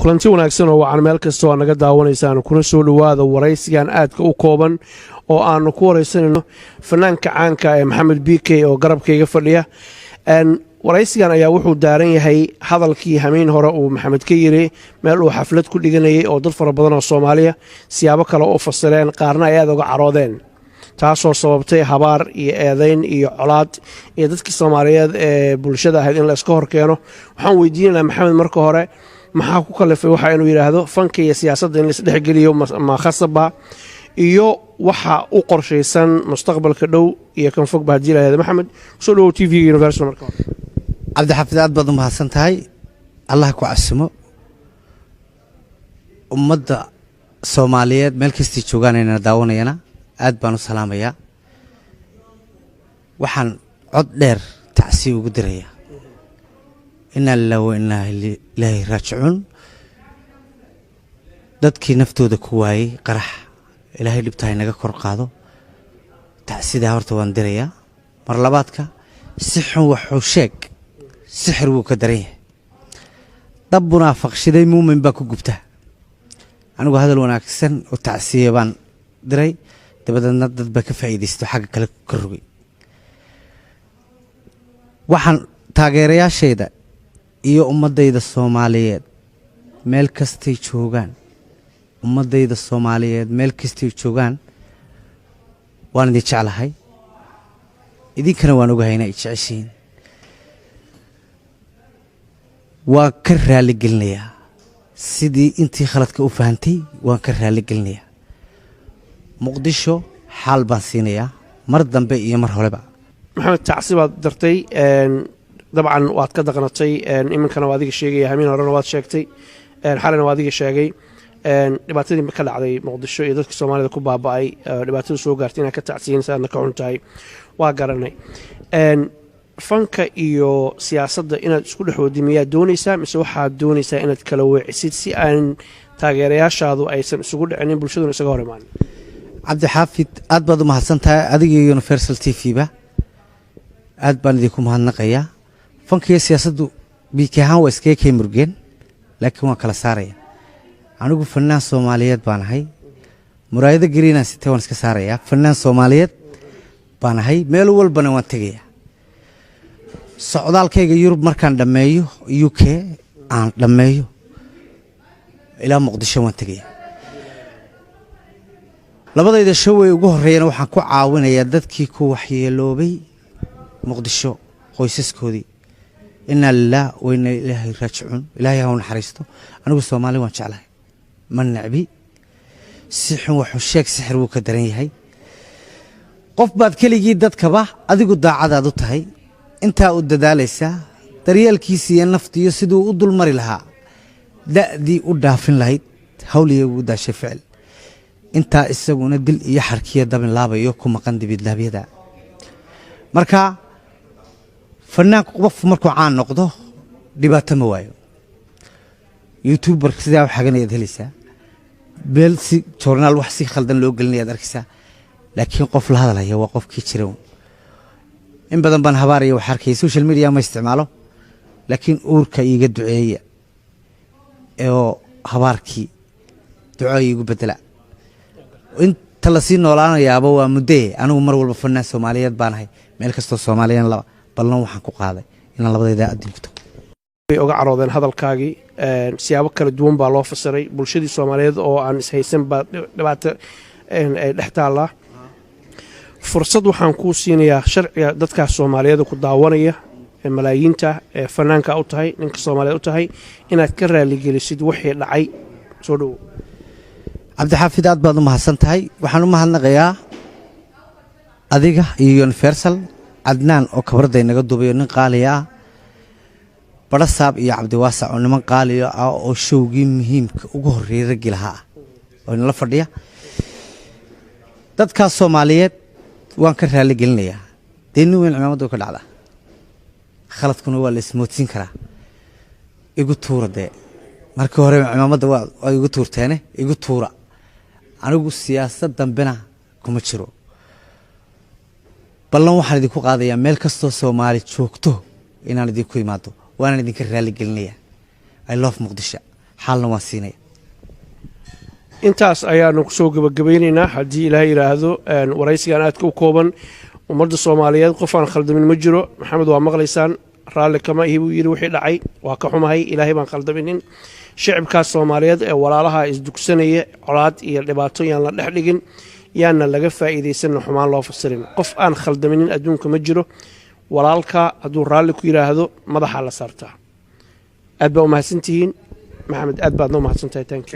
kulanti wanaagsan oo wacan meel kasta oo naga daawanaysaan kuna soo dhawaada waraysigan aadka u kooban oo aanu ku waraysanayno fanaanka caanka ee Maxamed BK oo garabkayga fadhiya waraysigan ayaa wuxuu daaran yahay hadalkii hameen hore uu Maxamed ka yiri meel uu xaflad ku dhiganayay oo dad fara badan oo Soomaaliya siyaabo kale oo fasireen qaarna ay aad uga caroodeen taasoo sababtay habaar iyo eedayn iyo colaad iyo dadkii Soomaaliyeed ee bulshada ahayd in la iska hor keeno waxaan weydiinaynaa Maxamed marka hore maxaa ku kalifay waxa inuu yiraahdo fanka iyo siyaasadda in la isdhex geliyo ma khasaba iyo waxa u qorshaysan mustaqbalka dhow iyo kan fog baa jilaayada Maxamed soo dhaw TV Universal marka hore عبد الحفيظ aad baad u mahadsantahay Allah ku casimo ummadda Soomaaliyeed meel kasta joogaan inay daawanayana aad baan u salaamayaa waxaan cod dheer tacsi ugu diraya inna lillahi wa inna ilayhi raaji'uun dadkii naftooda ku waayay qarax ilaahay dhibtahay naga kor qaado tacsida horta waan dirayaa mar labaadka si xun wuxuu sheeg sixir wuu ka daran yahay dab munaafaqshiday muumin baa ku gubta anigu hadal wanaagsan oo tacsiye baan diray dabadna dad ba ka faa'iideysto xagga kale ka rogay waxaan taageerayaashayda iyo ummadayda Soomaaliyeed meel kastay joogaan ummadayda Soomaaliyeed meel kastay joogaan waan idin jeclahay idinkana waan ogahay inay jeceshiin waan ka raali gelinayaa sidii intii khaladka u fahantay waan ka raali gelinayaa muqdisho xaal baan siinayaa mar dambe iyo mar horeba Maxamed tacsibaad dartay dabcan waad ka daqnatay iminkana waad iga sheegay hameen horena waad sheegtay xalana waad iga sheegay dhibaatadii ka dhacday muqdisho iyo dadka Soomaalida ku baaba'ay dhibaatada soo gaartay inay ka tacsiinayaan ka xuntahay waa garanay fanka iyo siyaasadda inaad isku dhaxoodimiyaa doonaysaa mise waxaad doonaysaa inaad kala weecisid si aan taageerayaashaadu aysan isugu dhicinin bulshaduna isaga hor imaan Cabdi Xaafid aad baad u mahadsantahay adiga iyo Universal TV ba aad baan idinku mahadnaqayaa fanka iyo siyaasaddu biikahan waa iska kay murgeen laakiin waan kala saaraya anigu fanaan Soomaaliyeed baan ahay muraayada gariina sitay waan iska saaraya fanaan Soomaaliyeed baan ahay meel walbana waan tagayaa socdaalkayga Yurub markaan dhameeyo UK aan dhameeyo ilaa Muqdisho waan tagayaa labadayda show ee ugu horeeyana waxaan ku caawinayaa dadkii ku waxyeeloobay Muqdisho qoysaskoodii inna lillahi wa inna ilayhi raaji'uun ilaahay ha u naxariisto anigu Soomaali waan jeclahay man nacbi si xun wuxuu sheeg sixir wuu ka daran yahay qof baad keligii dadkaba adigu daacadaad u tahay inta u dadaalaysa daryeelkiisa iyo naftiyo sidoo u dulmari lahaa daadii u dhaafin lahayd hawliga ugu daashay ficil inta isaguna dil iyo xarkiya dabin laabayo ku maqan dibid laabiyada marka fanaanku qof markuu caan noqdo dhibaato ma waayo YouTuber sida wax xaganeed helaysaa beel si journal wax si khaldan loo galinayaa arkaysaa laakiin qof la hadalaya waa qofkii jiray in badan baan habaariyo wax arkay social media ma isticmaalo laakiin uurka iiga duceeya oo habaarkii duco iigu bedela inta la sii noolaanayaaba waa muddo anigu mar walba fanaan Soomaaliyeed baan ahay meel kasto Soomaaliyan laba ballan waxaan ku qaaday inaan labadayda adinto way uga caroodeen hadalkaagii siyaabo kala duwan baa loo fasiray bulshadii Soomaaliyeed oo aan is haysan ba dhibaato ay dhaxtaala fursad waxaan ku siinayaa sharciga dadka Soomaaliyeed ku daawanaya malaayiinta fanaanka u tahay ninka Soomaaliyeed u tahay inaad ka raali gelisid wixii dhacay soo dhaw Cabdi Xaafid aad baad u mahadsantahay waxaan u mahadnaqayaa adiga iyo Universal Adnaan oo kabarday naga duubayo nin qaali ah Barasaab iyo Cabdi Waasac oo niman qaali ah oo showgii muhiimka ugu horeeyay rag lahaa oo la fadhiya dadka Soomaaliyeed waan ka raali gelinayaa deenu weyn ciidamadu ka dhacda khaladkuna waa la ismoodsin karaa igu tuurade markii hore ciidamada waa igu tuurteene igu tuura anigu siyaasad dambena kuma jiro ballan waxaan idinku qaadayaa meel kastoo Soomaali joogto inaan idinku imaado وانا idinka raali gelinaya I love Muqdisho xalna waan siinaya intaas ayaanu kusoo gabagabaynaynaa haddii ilaahay yidhaahdo waraysigan aadka u kooban ummadda soomaaliyeed qof aan khaldamin ma jiro maxamed waa maqlaysaan raalli kama ihi buu yidhi wixii dhacay waa ka xumahay ilaahay baan khaldaminin shicibkaas soomaaliyeed ee walaalaha isdugsanaya colaad iyo dhibaato yaan la dhex dhigin yaana laga faa'iidaysanna xumaan loo fasirin qof aan khaldaminin adduunka ma jiro walaalka hadduu raalli ku yidhaahdo madaxa la saartaa aad baa u mahadsantihiin maxamed aad baadna u mahadsantahay taanki